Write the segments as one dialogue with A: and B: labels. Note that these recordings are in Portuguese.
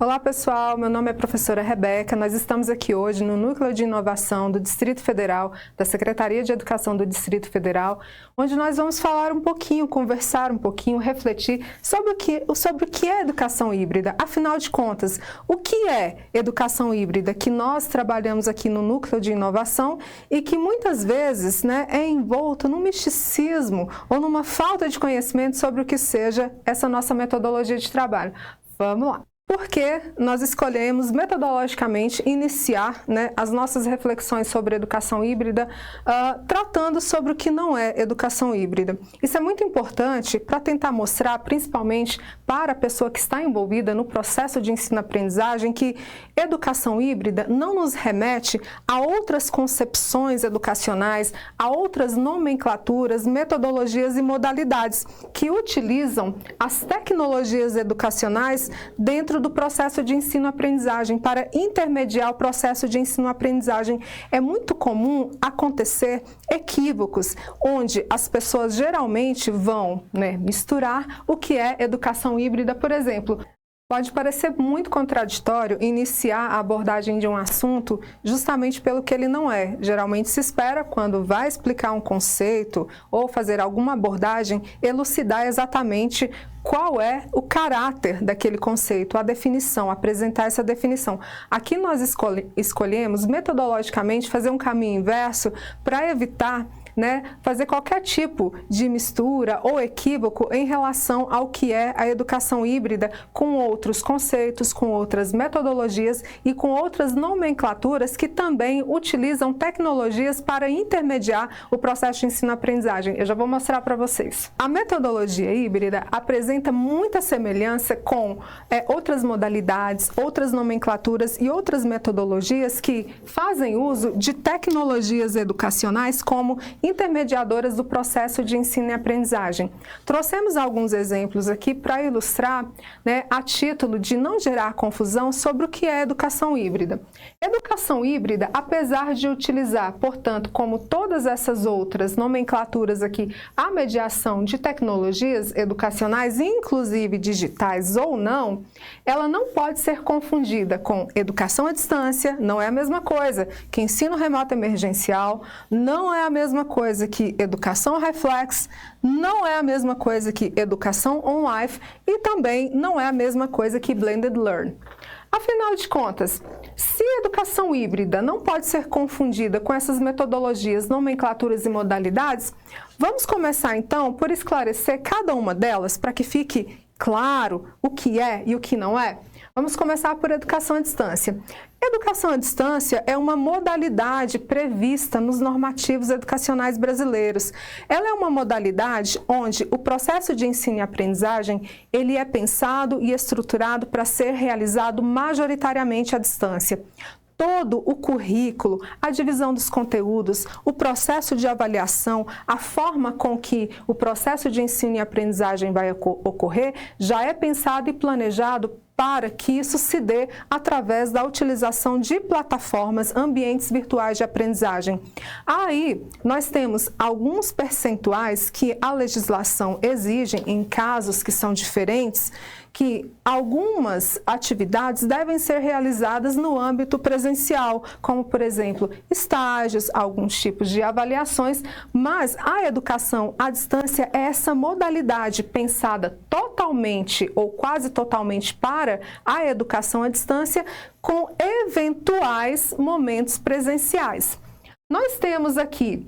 A: Olá pessoal, meu nome é professora Rebeca, nós estamos aqui hoje no Núcleo de Inovação do Distrito Federal, da Secretaria de Educação do Distrito Federal, onde nós vamos falar um pouquinho, conversar um pouquinho, refletir sobre o que é educação híbrida. Afinal de contas, o que é educação híbrida que nós trabalhamos aqui no Núcleo de Inovação e que muitas vezes é envolto num misticismo ou numa falta de conhecimento sobre o que seja essa nossa metodologia de trabalho. Vamos lá! Porque nós escolhemos metodologicamente iniciar as nossas reflexões sobre educação híbrida tratando sobre o que não é educação híbrida. Isso é muito importante para tentar mostrar, principalmente para a pessoa que está envolvida no processo de ensino-aprendizagem, que educação híbrida não nos remete a outras concepções educacionais, a outras nomenclaturas, metodologias e modalidades que utilizam as tecnologias educacionais dentro do processo de ensino-aprendizagem para intermediar o processo de ensino-aprendizagem. É muito comum acontecer equívocos, onde as pessoas geralmente vão misturar o que é educação híbrida, por exemplo. Pode parecer muito contraditório iniciar a abordagem de um assunto justamente pelo que ele não é. Geralmente se espera, quando vai explicar um conceito ou fazer alguma abordagem, elucidar exatamente qual é o caráter daquele conceito, a definição, apresentar essa definição. Aqui nós escolhemos metodologicamente fazer um caminho inverso para evitar fazer qualquer tipo de mistura ou equívoco em relação ao que é a educação híbrida com outros conceitos, com outras metodologias e com outras nomenclaturas que também utilizam tecnologias para intermediar o processo de ensino-aprendizagem. Eu já vou mostrar para vocês. A metodologia híbrida apresenta muita semelhança com outras modalidades, outras nomenclaturas e outras metodologias que fazem uso de tecnologias educacionais como intermediadoras do processo de ensino e aprendizagem. Trouxemos alguns exemplos aqui para ilustrar, a título de não gerar confusão sobre o que é educação híbrida. Educação híbrida, apesar de utilizar, portanto, como todas essas outras nomenclaturas aqui, a mediação de tecnologias educacionais, inclusive digitais ou não, ela não pode ser confundida com educação à distância, não é a mesma coisa que ensino remoto emergencial, não é a mesma coisa que educação reflex, não é a mesma coisa que educação online e também não é a mesma coisa que blended learn. Afinal de contas, se educação híbrida não pode ser confundida com essas metodologias, nomenclaturas e modalidades, vamos começar então por esclarecer cada uma delas para que fique claro o que é e o que não é. Vamos começar por educação à distância. Educação à distância é uma modalidade prevista nos normativos educacionais brasileiros. Ela é uma modalidade onde o processo de ensino e aprendizagem ele é pensado e estruturado para ser realizado majoritariamente à distância. Todo o currículo, a divisão dos conteúdos, o processo de avaliação, a forma com que o processo de ensino e aprendizagem vai ocorrer, já é pensado e planejado para que isso se dê através da utilização de plataformas, ambientes virtuais de aprendizagem. Aí, nós temos alguns percentuais que a legislação exige, em casos que são diferentes, que algumas atividades devem ser realizadas no âmbito presencial, como, por exemplo, estágios, alguns tipos de avaliações, mas a educação à distância é essa modalidade pensada totalmente ou quase totalmente para a educação à distância, com eventuais momentos presenciais. Nós temos aqui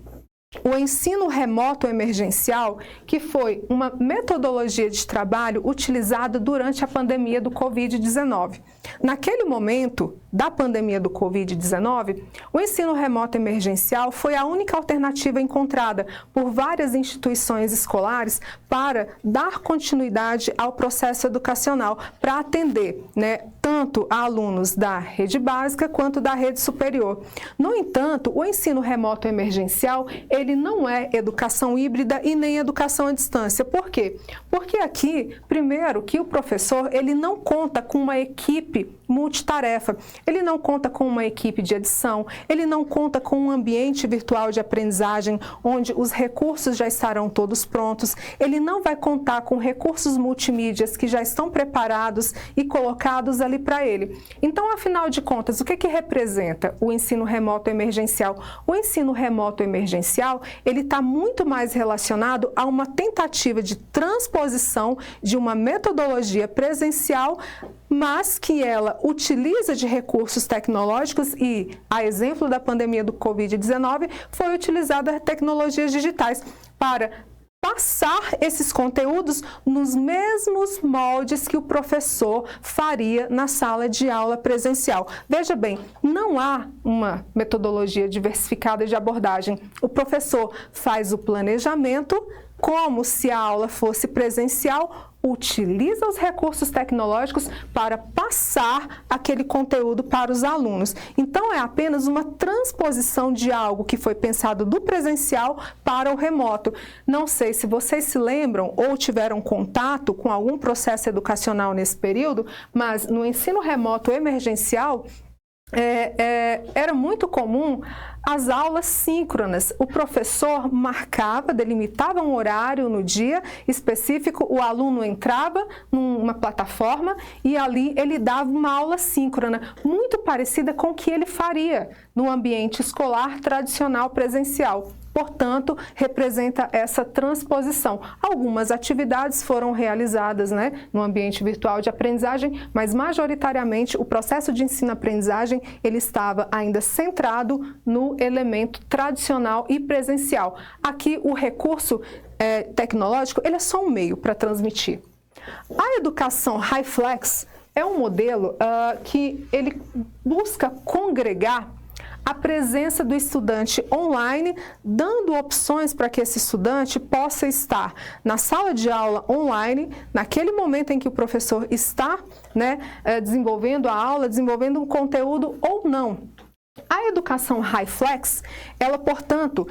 A: o ensino remoto emergencial, que foi uma metodologia de trabalho utilizada durante a pandemia do Covid-19. Naquele momento da pandemia do Covid-19, o ensino remoto emergencial foi a única alternativa encontrada por várias instituições escolares para dar continuidade ao processo educacional, para atender tanto a alunos da rede básica quanto da rede superior. No entanto, o ensino remoto emergencial, ele não é educação híbrida e nem educação à distância. Por quê? Porque aqui, primeiro, que o professor ele não conta com uma equipe multitarefa, ele não conta com uma equipe de edição, ele não conta com um ambiente virtual de aprendizagem onde os recursos já estarão todos prontos, ele não vai contar com recursos multimídias que já estão preparados e colocados ali ali para ele. Então, afinal de contas, o que representa o ensino remoto emergencial? O ensino remoto emergencial, ele está muito mais relacionado a uma tentativa de transposição de uma metodologia presencial, mas que ela utiliza de recursos tecnológicos e, a exemplo da pandemia do Covid-19, foi utilizada tecnologias digitais para passar esses conteúdos nos mesmos moldes que o professor faria na sala de aula presencial. Veja bem, não há uma metodologia diversificada de abordagem. O professor faz o planejamento como se a aula fosse presencial, utiliza os recursos tecnológicos para passar aquele conteúdo para os alunos. Então, é apenas uma transposição de algo que foi pensado do presencial para o remoto. Não sei se vocês se lembram ou tiveram contato com algum processo educacional nesse período, mas no ensino remoto emergencial, era muito comum as aulas síncronas. O professor marcava, delimitava um horário no dia específico, o aluno entrava numa plataforma e ali ele dava uma aula síncrona, muito parecida com o que ele faria no ambiente escolar tradicional presencial. Portanto, representa essa transposição. Algumas atividades foram realizadas, no ambiente virtual de aprendizagem, mas majoritariamente o processo de ensino-aprendizagem ele estava ainda centrado no elemento tradicional e presencial. Aqui o recurso tecnológico ele é só um meio para transmitir. A educação HyFlex é um modelo que ele busca congregar a presença do estudante online, dando opções para que esse estudante possa estar na sala de aula online, naquele momento em que o professor está desenvolvendo a aula, desenvolvendo um conteúdo ou não. A educação HyFlex, ela, portanto,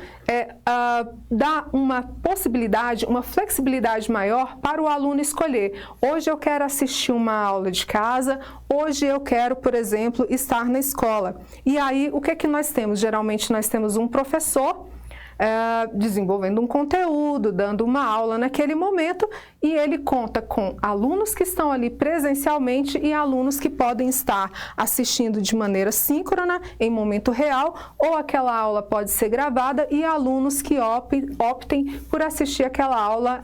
A: dá uma possibilidade, uma flexibilidade maior para o aluno escolher. Hoje eu quero assistir uma aula de casa, hoje eu quero, por exemplo, estar na escola. E aí, o que é que nós temos? Geralmente, nós temos um professor desenvolvendo um conteúdo, dando uma aula naquele momento, e ele conta com alunos que estão ali presencialmente e alunos que podem estar assistindo de maneira síncrona, em momento real, ou aquela aula pode ser gravada, e alunos que optem por assistir aquela aula,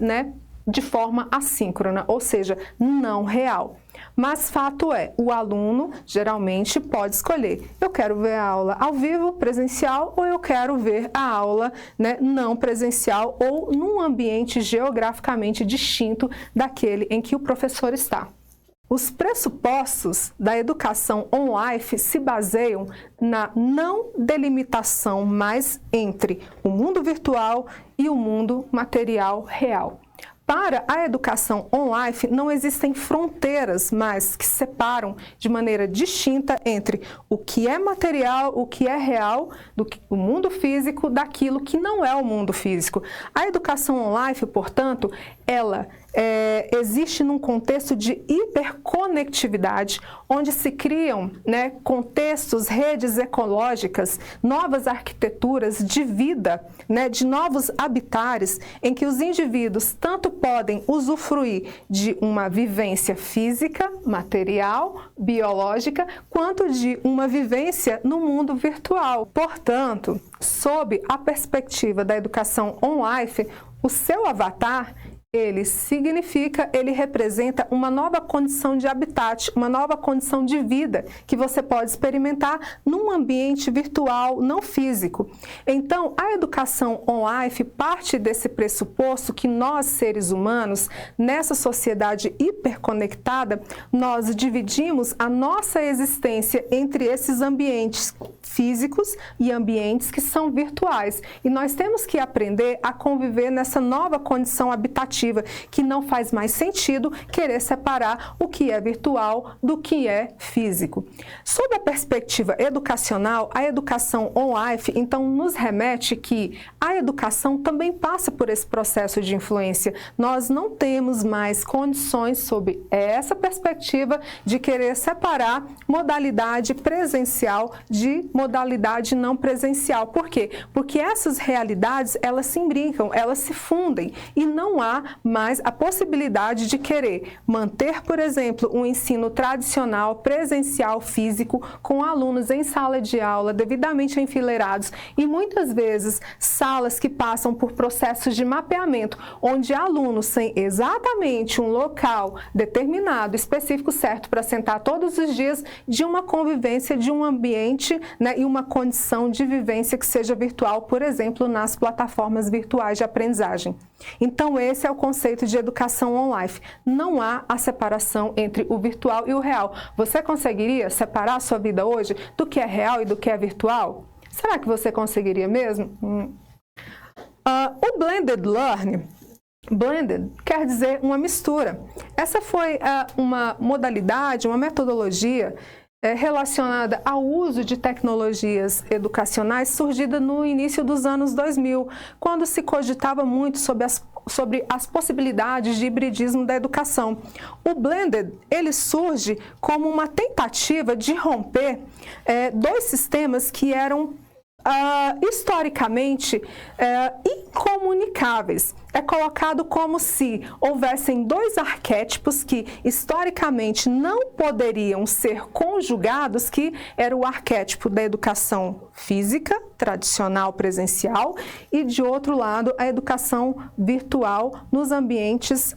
A: de forma assíncrona, ou seja, não real. Mas fato é, o aluno geralmente pode escolher, eu quero ver a aula ao vivo, presencial, ou eu quero ver a aula não presencial ou num ambiente geograficamente distinto daquele em que o professor está. Os pressupostos da educação on-life se baseiam na não delimitação mais entre o mundo virtual e o mundo material real. Para a educação on-life, não existem fronteiras mais que separam de maneira distinta entre o que é material, o que é real, o mundo físico, daquilo que não é o mundo físico. A educação on-life, portanto, ela existe num contexto de hiperconectividade, onde se criam contextos, redes ecológicas, novas arquiteturas de vida, de novos habitares, em que os indivíduos tanto podem usufruir de uma vivência física, material, biológica, quanto de uma vivência no mundo virtual. Portanto, sob a perspectiva da educação on-life, o seu avatar ele representa uma nova condição de habitat, uma nova condição de vida que você pode experimentar num ambiente virtual não físico. Então, a educação on-life parte desse pressuposto que nós, seres humanos, nessa sociedade hiperconectada, nós dividimos a nossa existência entre esses ambientes físicos e ambientes que são virtuais. E nós temos que aprender a conviver nessa nova condição habitativa, que não faz mais sentido querer separar o que é virtual do que é físico. Sob a perspectiva educacional, a educação on-life, então, nos remete que a educação também passa por esse processo de influência. Nós não temos mais condições, sob essa perspectiva, de querer separar modalidade presencial de modalidade não presencial. Por quê? Porque essas realidades, elas se imbricam, elas se fundem e não há mas a possibilidade de querer manter, por exemplo, um ensino tradicional, presencial, físico, com alunos em sala de aula, devidamente enfileirados, e muitas vezes salas que passam por processos de mapeamento, onde alunos têm exatamente um local determinado, específico, certo, para sentar todos os dias, de uma convivência, de um ambiente, né, e uma condição de vivência que seja virtual, por exemplo, nas plataformas virtuais de aprendizagem. Então, esse é o conceito de educação online. Não há a separação entre o virtual e o real. Você conseguiria separar a sua vida hoje do que é real e do que é virtual? Será que você conseguiria mesmo? O Blended Learning, blended quer dizer uma mistura. Essa foi uma modalidade, uma metodologia relacionada ao uso de tecnologias educacionais surgida no início dos anos 2000, quando se cogitava muito sobre as possibilidades de hibridismo da educação. O Blended, ele surge como uma tentativa de romper dois sistemas que eram historicamente incomunicáveis. É colocado como se houvessem dois arquétipos que historicamente não poderiam ser conjugados, que era o arquétipo da educação física, tradicional, presencial, e de outro lado a educação virtual nos ambientes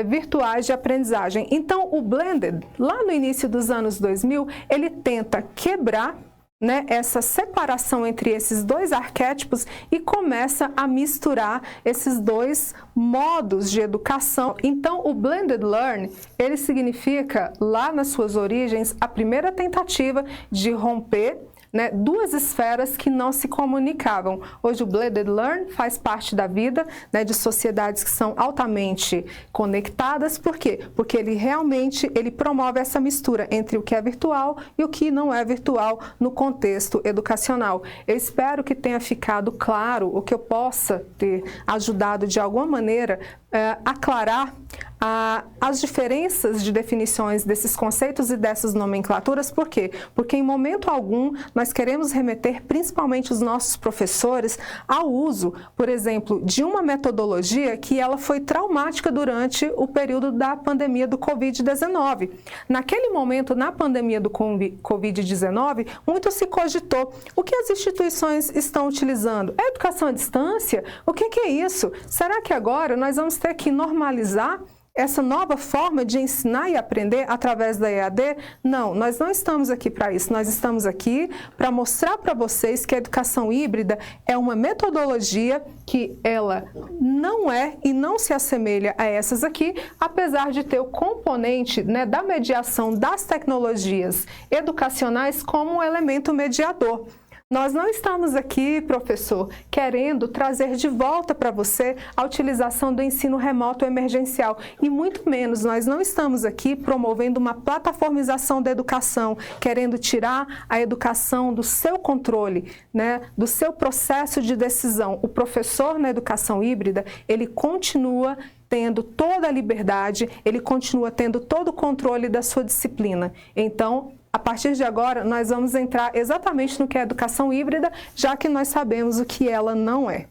A: virtuais de aprendizagem. Então o Blended, lá no início dos anos 2000, ele tenta quebrar, né, essa separação entre esses dois arquétipos e começa a misturar esses dois modos de educação. Então, o Blended Learn, ele significa, lá nas suas origens, a primeira tentativa de romper, né, duas esferas que não se comunicavam. Hoje o Blended Learn faz parte da vida, né, de sociedades que são altamente conectadas. Por quê? Porque ele realmente promove essa mistura entre o que é virtual e o que não é virtual no contexto educacional. Eu espero que tenha ficado claro, o que eu possa ter ajudado de alguma maneira aclarar as diferenças de definições desses conceitos e dessas nomenclaturas. Por quê? Porque em momento algum nós queremos remeter principalmente os nossos professores ao uso, por exemplo, de uma metodologia que ela foi traumática durante o período da pandemia do Covid-19. Naquele momento, na pandemia do Covid-19, muito se cogitou o que as instituições estão utilizando. É educação à distância? O que é isso? Será que agora nós vamos ter que normalizar essa nova forma de ensinar e aprender através da EAD? Não, nós não estamos aqui para isso. Nós estamos aqui para mostrar para vocês que a educação híbrida é uma metodologia que ela não é e não se assemelha a essas aqui, apesar de ter o componente, né, da mediação das tecnologias educacionais como um elemento mediador. Nós não estamos aqui, professor, querendo trazer de volta para você a utilização do ensino remoto emergencial, e muito menos nós não estamos aqui promovendo uma plataformização da educação, querendo tirar a educação do seu controle, né, do seu processo de decisão. O professor na educação híbrida, ele continua tendo toda a liberdade, ele continua tendo todo o controle da sua disciplina. Então, a partir de agora, nós vamos entrar exatamente no que é educação híbrida, já que nós sabemos o que ela não é.